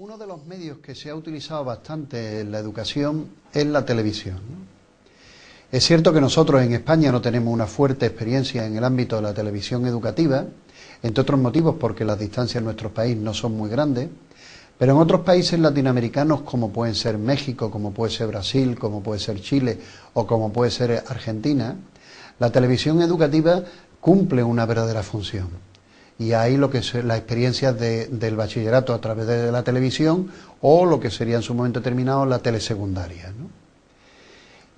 Uno de los medios que se ha utilizado bastante en la educación es la televisión, ¿no? Es cierto que nosotros en España no tenemos una fuerte experiencia en el ámbito de la televisión educativa, entre otros motivos porque las distancias en nuestro país no son muy grandes, pero en otros países latinoamericanos como pueden ser México, como puede ser Brasil, como puede ser Chile o como puede ser Argentina, la televisión educativa cumple una verdadera función. Y ahí lo que son las experiencias del bachillerato a través de la televisión o lo que sería en su momento determinado la telesecundaria, ¿no?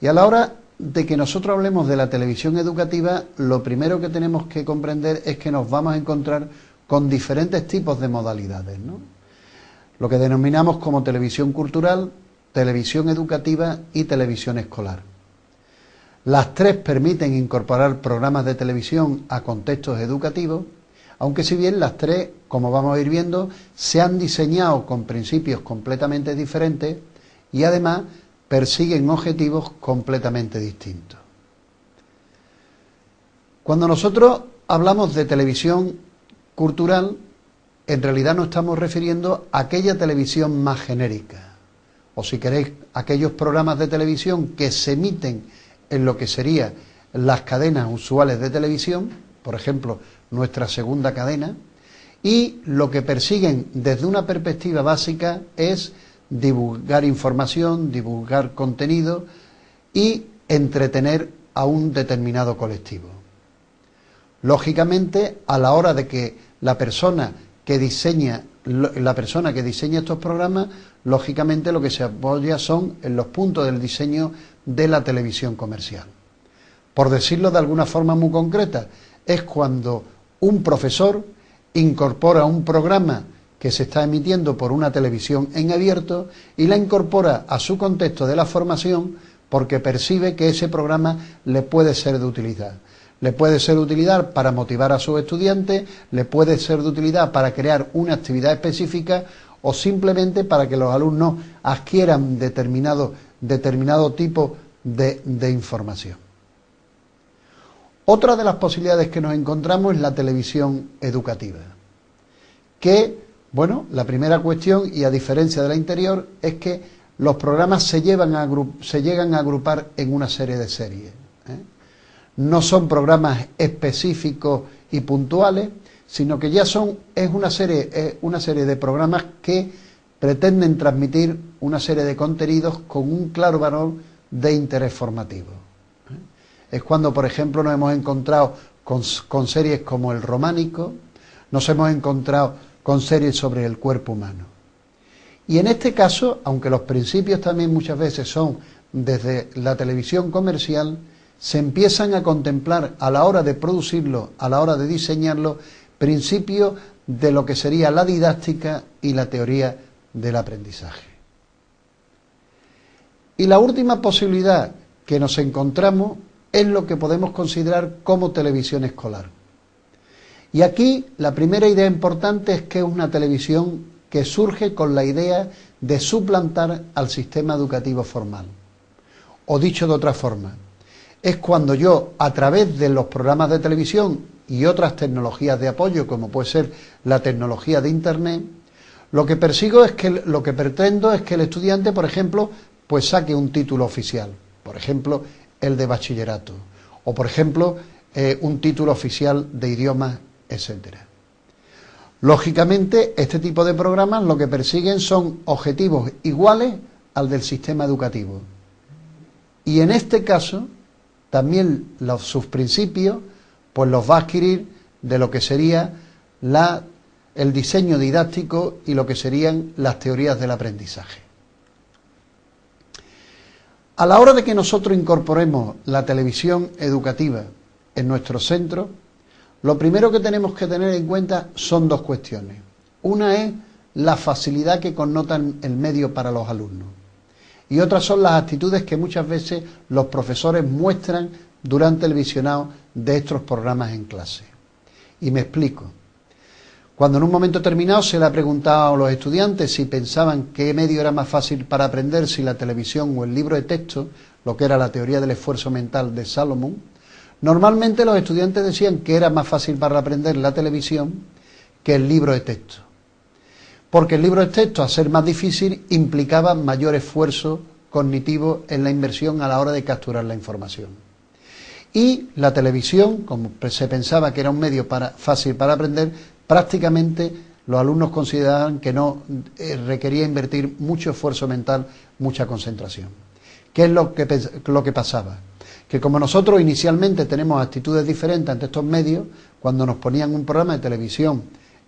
Y a la hora de que nosotros hablemos de la televisión educativa, lo primero que tenemos que comprender es que nos vamos a encontrar con diferentes tipos de modalidades, ¿no? Lo que denominamos como televisión cultural, televisión educativa y televisión escolar. Las tres permiten incorporar programas de televisión a contextos educativos, aunque si bien las tres, como vamos a ir viendo, se han diseñado con principios completamente diferentes y además persiguen objetivos completamente distintos. Cuando nosotros hablamos de televisión cultural, en realidad nos estamos refiriendo a aquella televisión más genérica, o si queréis, aquellos programas de televisión que se emiten en lo que serían las cadenas usuales de televisión, por ejemplo, nuestra segunda cadena, y lo que persiguen desde una perspectiva básica es divulgar información, divulgar contenido y entretener a un determinado colectivo. Lógicamente, a la hora de que la persona que diseña estos programas, lógicamente lo que se apoya son en los puntos del diseño de la televisión comercial. Por decirlo de alguna forma muy concreta, es cuando un profesor incorpora un programa que se está emitiendo por una televisión en abierto y la incorpora a su contexto de la formación porque percibe que ese programa le puede ser de utilidad. Le puede ser de utilidad para motivar a sus estudiantes, le puede ser de utilidad para crear una actividad específica o simplemente para que los alumnos adquieran determinado tipo de información. Otra de las posibilidades que nos encontramos es la televisión educativa, que, bueno, la primera cuestión, y a diferencia de la anterior, es que los programas se llegan a agrupar en una serie de series, ¿eh? No son programas específicos y puntuales, sino que ya es una serie de programas que pretenden transmitir una serie de contenidos con un claro valor de interés formativo. Es cuando, por ejemplo, nos hemos encontrado con series como El Románico, nos hemos encontrado con series sobre el cuerpo humano. Y en este caso, aunque los principios también muchas veces son desde la televisión comercial, se empiezan a contemplar a la hora de producirlo, a la hora de diseñarlo, principios de lo que sería la didáctica y la teoría del aprendizaje. Y la última posibilidad que nos encontramos es lo que podemos considerar como televisión escolar. Y aquí la primera idea importante es que es una televisión que surge con la idea de suplantar al sistema educativo formal. O dicho de otra forma, es cuando yo, a través de los programas de televisión y otras tecnologías de apoyo, como puede ser la tecnología de Internet, lo que pretendo es que el estudiante, por ejemplo, pues saque un título oficial, por ejemplo, el de bachillerato, o por ejemplo, un título oficial de idiomas, etcétera. Lógicamente, este tipo de programas lo que persiguen son objetivos iguales al del sistema educativo. Y en este caso, también sus principios, pues los va a adquirir de lo que sería el diseño didáctico y lo que serían las teorías del aprendizaje. A la hora de que nosotros incorporemos la televisión educativa en nuestro centro, lo primero que tenemos que tener en cuenta son dos cuestiones. Una es la facilidad que connotan el medio para los alumnos. Y otras son las actitudes que muchas veces los profesores muestran durante el visionado de estos programas en clase. Y me explico. Cuando en un momento determinado se le ha preguntado a los estudiantes si pensaban qué medio era más fácil para aprender, si la televisión o el libro de texto, lo que era la teoría del esfuerzo mental de Salomón, normalmente los estudiantes decían que era más fácil para aprender la televisión que el libro de texto. porque el libro de texto, al ser más difícil, implicaba mayor esfuerzo cognitivo en la inversión a la hora de capturar la información. Y la televisión, como se pensaba que era un medio fácil para aprender, prácticamente los alumnos consideraban que no requería invertir mucho esfuerzo mental, mucha concentración. ¿Qué es lo que pasaba? Que como nosotros inicialmente tenemos actitudes diferentes ante estos medios, cuando nos ponían un programa de televisión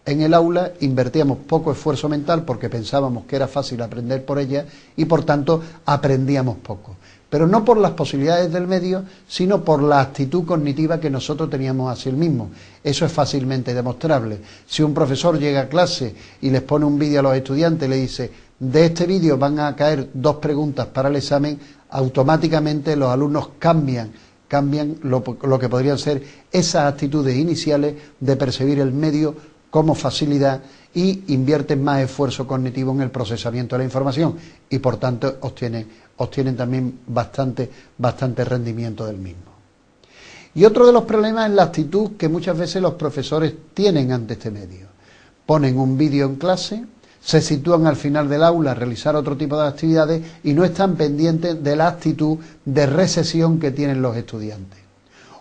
en el aula, invertíamos poco esfuerzo mental porque pensábamos que era fácil aprender por ella y por tanto aprendíamos poco. Pero no por las posibilidades del medio, sino por la actitud cognitiva que nosotros teníamos hacia el mismo. Eso es fácilmente demostrable. Si un profesor llega a clase y les pone un vídeo a los estudiantes y le dice: de este vídeo van a caer 2 preguntas para el examen, automáticamente los alumnos cambian lo que podrían ser esas actitudes iniciales de percibir el medio como facilidad y invierten más esfuerzo cognitivo en el procesamiento de la información y por tanto obtienen también bastante rendimiento del mismo. Y otro de los problemas es la actitud que muchas veces los profesores tienen ante este medio. Ponen un vídeo en clase, se sitúan al final del aula a realizar otro tipo de actividades y no están pendientes de la actitud de recepción que tienen los estudiantes.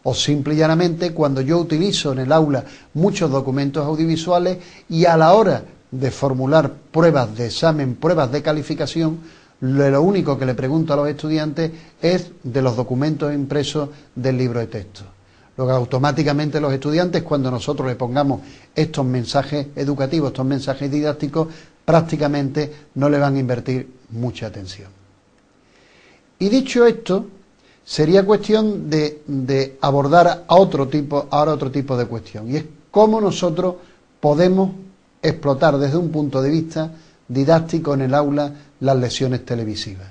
O simple y llanamente, cuando yo utilizo en el aula muchos documentos audiovisuales y a la hora de formular pruebas de examen, pruebas de calificación, lo único que le pregunto a los estudiantes es de los documentos impresos del libro de texto. Luego automáticamente los estudiantes, cuando nosotros le pongamos estos mensajes educativos, estos mensajes didácticos, prácticamente no le van a invertir mucha atención. Y dicho esto, sería cuestión de abordar ahora otro tipo de cuestión, y es cómo nosotros podemos explotar desde un punto de vista didáctico en el aula las lecciones televisivas.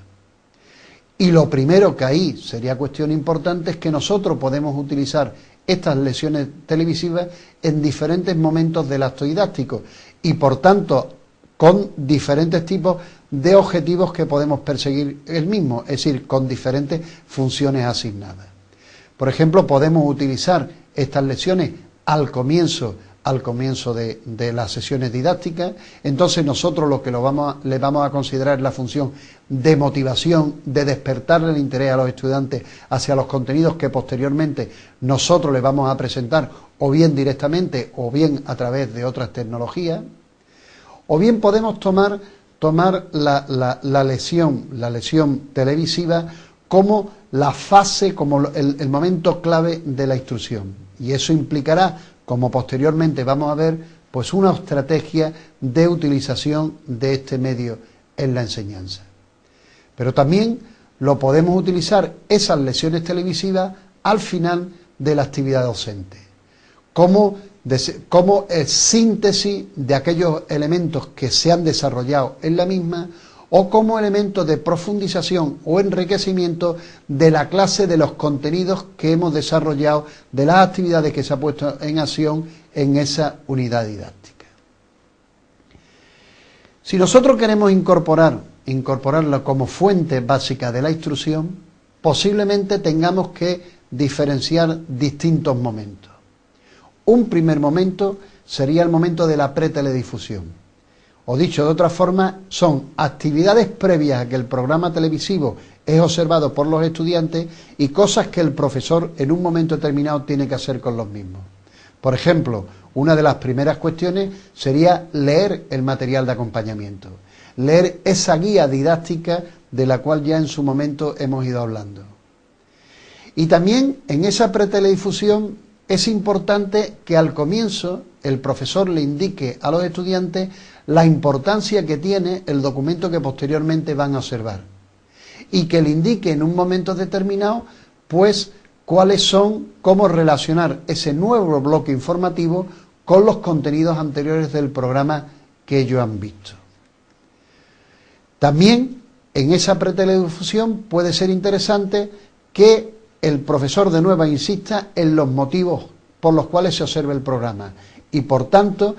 Y lo primero que ahí sería cuestión importante es que nosotros podemos utilizar estas lecciones televisivas en diferentes momentos del acto didáctico y por tanto con diferentes tipos de objetivos que podemos perseguir el mismo, es decir, con diferentes funciones asignadas. Por ejemplo, podemos utilizar estas lecciones al comienzo de las sesiones didácticas. Entonces nosotros lo que le vamos a considerar es la función de motivación, de despertarle el interés a los estudiantes hacia los contenidos que posteriormente nosotros les vamos a presentar, o bien directamente o bien a través de otras tecnologías. O bien podemos tomar la lección televisiva como la fase, como el momento clave de la instrucción. Y eso implicará, como posteriormente vamos a ver, pues una estrategia de utilización de este medio en la enseñanza. Pero también lo podemos utilizar esas lecciones televisivas al final de la actividad docente, como síntesis de aquellos elementos que se han desarrollado en la misma o como elementos de profundización o enriquecimiento de la clase de los contenidos que hemos desarrollado, de las actividades que se ha puesto en acción en esa unidad didáctica. Si nosotros queremos incorporarlo como fuente básica de la instrucción, posiblemente tengamos que diferenciar distintos momentos. Un primer momento sería el momento de la preteledifusión. O dicho de otra forma, son actividades previas a que el programa televisivo es observado por los estudiantes y cosas que el profesor en un momento determinado tiene que hacer con los mismos. Por ejemplo, una de las primeras cuestiones sería leer el material de acompañamiento, leer esa guía didáctica de la cual ya en su momento hemos ido hablando. Y también en esa preteledifusión es importante que al comienzo el profesor le indique a los estudiantes la importancia que tiene el documento que posteriormente van a observar y que le indique en un momento determinado pues cuáles son, cómo relacionar ese nuevo bloque informativo con los contenidos anteriores del programa que ellos han visto. También en esa preteledifusión puede ser interesante que el profesor de nuevo insista en los motivos por los cuales se observa el programa y por tanto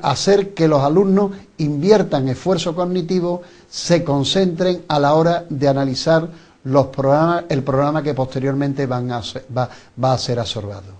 hacer que los alumnos inviertan esfuerzo cognitivo, se concentren a la hora de analizar el programa que posteriormente va a ser absorbado.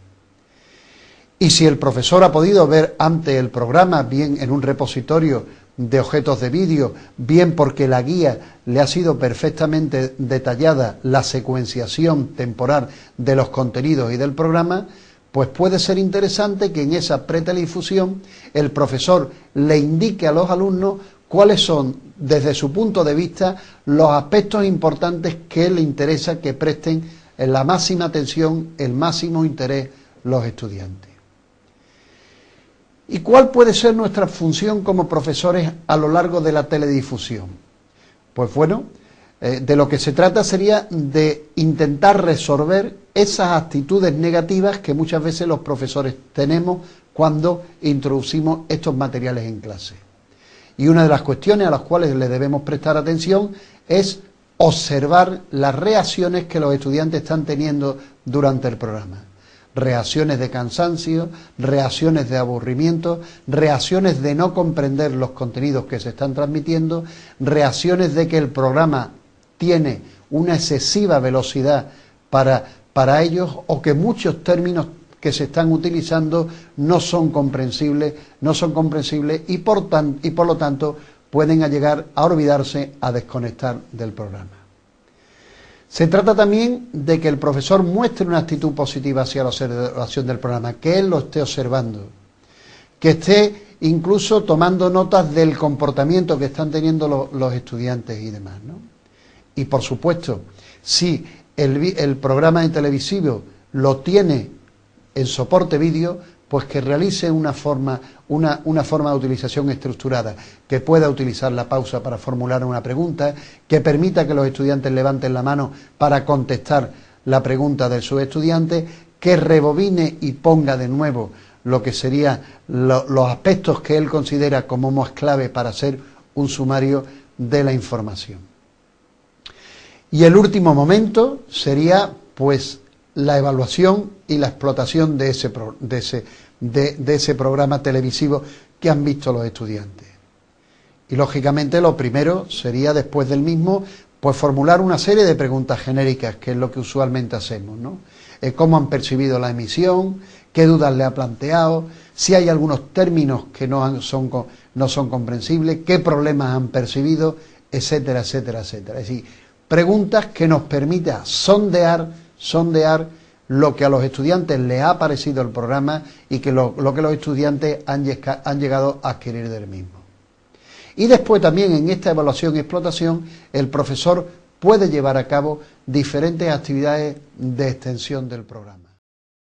Y si el profesor ha podido ver antes el programa, bien en un repositorio de objetos de vídeo, bien porque la guía le ha sido perfectamente detallada la secuenciación temporal de los contenidos y del programa, pues puede ser interesante que en esa preteledifusión el profesor le indique a los alumnos cuáles son, desde su punto de vista, los aspectos importantes que le interesa que presten en la máxima atención, el máximo interés los estudiantes. ¿Y cuál puede ser nuestra función como profesores a lo largo de la teledifusión? Pues bueno, de lo que se trata sería de intentar resolver esas actitudes negativas que muchas veces los profesores tenemos cuando introducimos estos materiales en clase. Y una de las cuestiones a las cuales le debemos prestar atención es observar las reacciones que los estudiantes están teniendo durante el programa. Reacciones de cansancio, reacciones de aburrimiento, reacciones de no comprender los contenidos que se están transmitiendo, reacciones de que el programa tiene una excesiva velocidad para ellos o que muchos términos que se están utilizando no son comprensibles y por lo tanto pueden llegar a olvidarse, a desconectar del programa. Se trata también de que el profesor muestre una actitud positiva hacia la observación del programa, que él lo esté observando, que esté incluso tomando notas del comportamiento que están teniendo los estudiantes y demás, ¿no? Y por supuesto, si el programa de televisivo lo tiene en soporte vídeo, pues que realice una forma de utilización estructurada, que pueda utilizar la pausa para formular una pregunta, que permita que los estudiantes levanten la mano para contestar la pregunta de sus estudiantes, que rebobine y ponga de nuevo lo que serían los aspectos que él considera como más clave para hacer un sumario de la información. Y el último momento sería, pues, la evaluación y la explotación de ese programa televisivo que han visto los estudiantes. Y lógicamente lo primero sería, después del mismo, pues formular una serie de preguntas genéricas, que es lo que usualmente hacemos, ¿no? Cómo han percibido la emisión, qué dudas le ha planteado, si hay algunos términos que no son comprensibles, qué problemas han percibido, etcétera, etcétera, etcétera. Es decir, preguntas que nos permitan sondear lo que a los estudiantes les ha parecido el programa y que lo que los estudiantes han llegado a adquirir del mismo. Y después también en esta evaluación y explotación el profesor puede llevar a cabo diferentes actividades de extensión del programa.